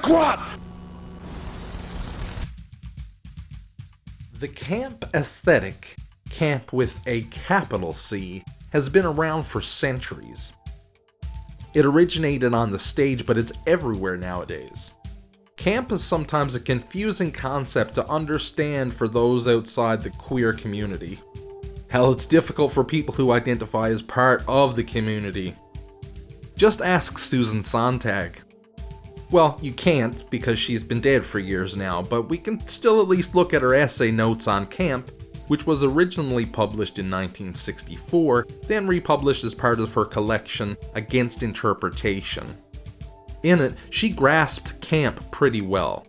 crop! The camp aesthetic, camp with a capital C, has been around for centuries. It originated on the stage, but it's everywhere nowadays. Camp is sometimes a confusing concept to understand for those outside the queer community. Hell, it's difficult for people who identify as part of the community. Just ask Susan Sontag. Well, you can't, because she's been dead for years now, but we can still at least look at her essay Notes on Camp, which was originally published in 1964, then republished as part of her collection Against Interpretation. In it, she grasped camp pretty well.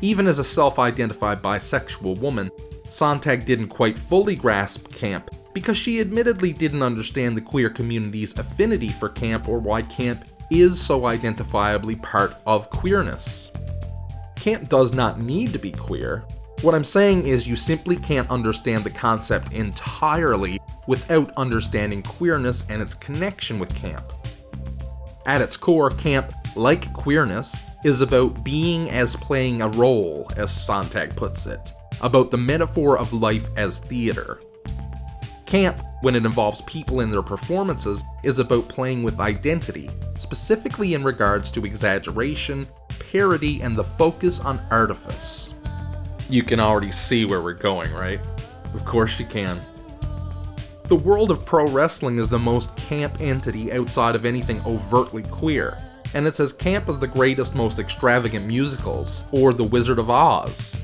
Even as a self-identified bisexual woman, Sontag didn't quite fully grasp camp because she admittedly didn't understand the queer community's affinity for camp or why camp is so identifiably part of queerness. Camp does not need to be queer. What I'm saying is you simply can't understand the concept entirely without understanding queerness and its connection with camp. At its core, camp, like queerness, is about being as playing a role, as Sontag puts it, about the metaphor of life as theater. Camp, when it involves people in their performances, is about playing with identity, specifically in regards to exaggeration, parody, and the focus on artifice. You can already see where we're going, right? Of course you can. The world of pro wrestling is the most camp entity outside of anything overtly queer, and it's as camp as the greatest, most extravagant musicals, or The Wizard of Oz.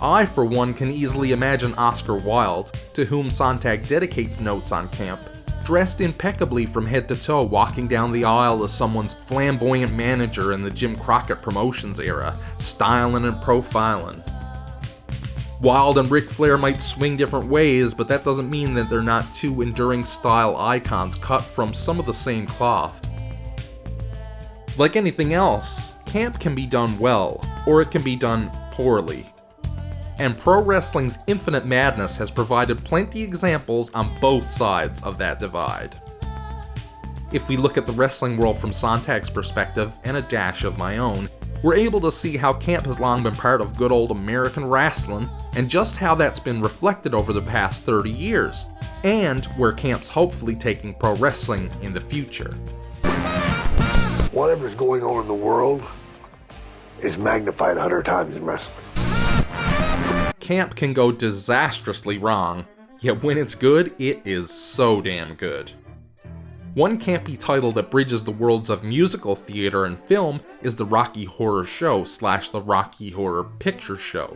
I, for one, can easily imagine Oscar Wilde, to whom Sontag dedicates Notes on Camp, dressed impeccably from head to toe walking down the aisle as someone's flamboyant manager in the Jim Crockett Promotions era, styling and profiling. Wilde and Ric Flair might swing different ways, but that doesn't mean that they're not two enduring style icons cut from some of the same cloth. Like anything else, camp can be done well, or it can be done poorly. And pro wrestling's infinite madness has provided plenty examples on both sides of that divide. If we look at the wrestling world from Sontag's perspective, and a dash of my own, we're able to see how camp has long been part of good old American wrestling, and just how that's been reflected over the past 30 years, and where camp's hopefully taking pro wrestling in the future. Whatever's going on in the world is magnified 100 times in wrestling. Camp can go disastrously wrong, yet when it's good, it is so damn good. One campy title that bridges the worlds of musical theater and film is the Rocky Horror Show / the Rocky Horror Picture Show.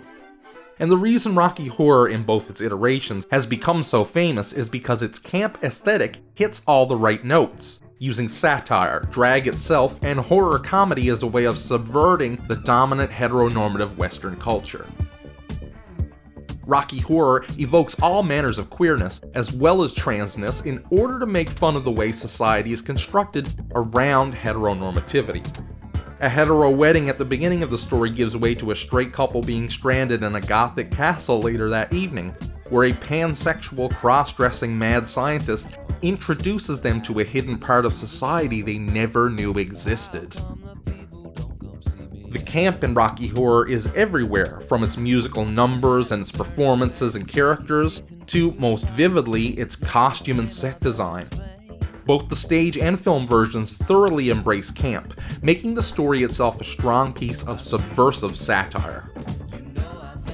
And the reason Rocky Horror in both its iterations has become so famous is because its camp aesthetic hits all the right notes, using satire, drag itself, and horror comedy as a way of subverting the dominant heteronormative Western culture. Rocky Horror evokes all manners of queerness, as well as transness, in order to make fun of the way society is constructed around heteronormativity. A hetero wedding at the beginning of the story gives way to a straight couple being stranded in a gothic castle later that evening, where a pansexual cross-dressing mad scientist introduces them to a hidden part of society they never knew existed. The camp in Rocky Horror is everywhere, from its musical numbers and its performances and characters, to, most vividly, its costume and set design. Both the stage and film versions thoroughly embrace camp, making the story itself a strong piece of subversive satire.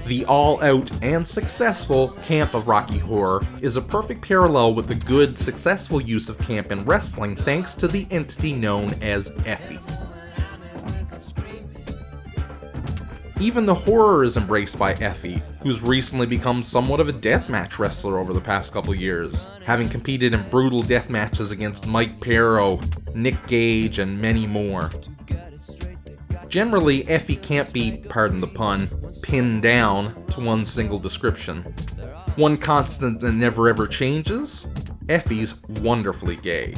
The all-out and successful camp of Rocky Horror is a perfect parallel with the good, successful use of camp in wrestling thanks to the entity known as EFFY. Even the horror is embraced by EFFY, who's recently become somewhat of a deathmatch wrestler over the past couple years, having competed in brutal death matches against Mike Perro, Nick Gage, and many more. Generally, EFFY can't be, pardon the pun, pinned down to one single description. One constant that never ever changes? EFFY's wonderfully gay.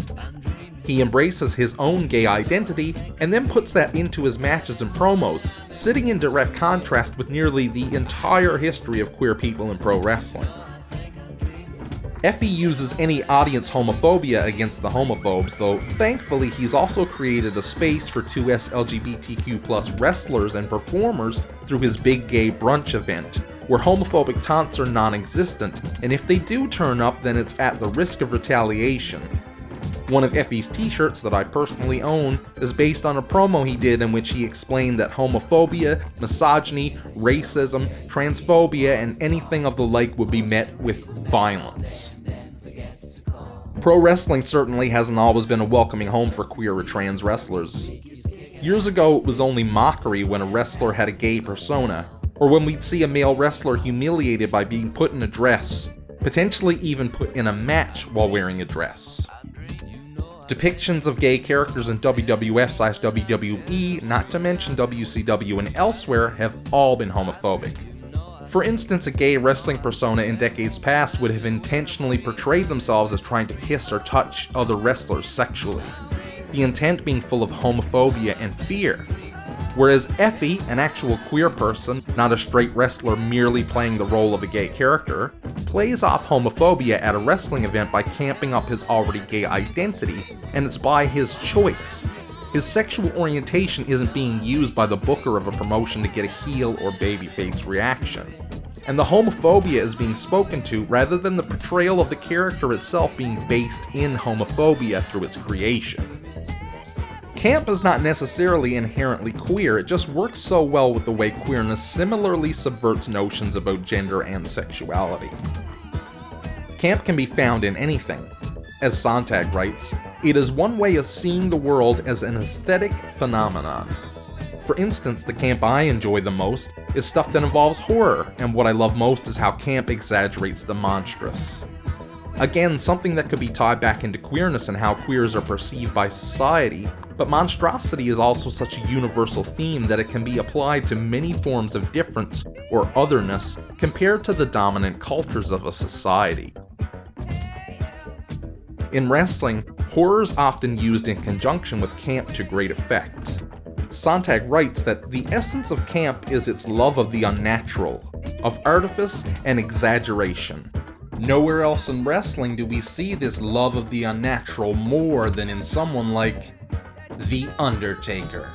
He embraces his own gay identity, and then puts that into his matches and promos, sitting in direct contrast with nearly the entire history of queer people in pro wrestling. EFFY uses any audience homophobia against the homophobes, though thankfully he's also created a space for 2S LGBTQ+ wrestlers and performers through his Big Gay Brunch event, where homophobic taunts are non-existent, and if they do turn up, then it's at the risk of retaliation. One of EFFY's t-shirts that I personally own is based on a promo he did in which he explained that homophobia, misogyny, racism, transphobia, and anything of the like would be met with violence. Pro wrestling certainly hasn't always been a welcoming home for queer or trans wrestlers. Years ago, it was only mockery when a wrestler had a gay persona, or when we'd see a male wrestler humiliated by being put in a dress, potentially even put in a match while wearing a dress. Depictions of gay characters in WWF/WWE, not to mention WCW and elsewhere, have all been homophobic. For instance, a gay wrestling persona in decades past would have intentionally portrayed themselves as trying to kiss or touch other wrestlers sexually, the intent being full of homophobia and fear. Whereas EFFY, an actual queer person, not a straight wrestler merely playing the role of a gay character, plays off homophobia at a wrestling event by camping up his already gay identity, and it's by his choice. His sexual orientation isn't being used by the booker of a promotion to get a heel or babyface reaction. And the homophobia is being spoken to rather than the portrayal of the character itself being based in homophobia through its creation. Camp is not necessarily inherently queer, it just works so well with the way queerness similarly subverts notions about gender and sexuality. Camp can be found in anything. As Sontag writes, it is one way of seeing the world as an aesthetic phenomenon. For instance, the camp I enjoy the most is stuff that involves horror, and what I love most is how camp exaggerates the monstrous. Again, something that could be tied back into queerness and how queers are perceived by society, but monstrosity is also such a universal theme that it can be applied to many forms of difference or otherness compared to the dominant cultures of a society. In wrestling, horror is often used in conjunction with camp to great effect. Sontag writes that the essence of camp is its love of the unnatural, of artifice and exaggeration. Nowhere else in wrestling do we see this love of the unnatural more than in someone like The Undertaker.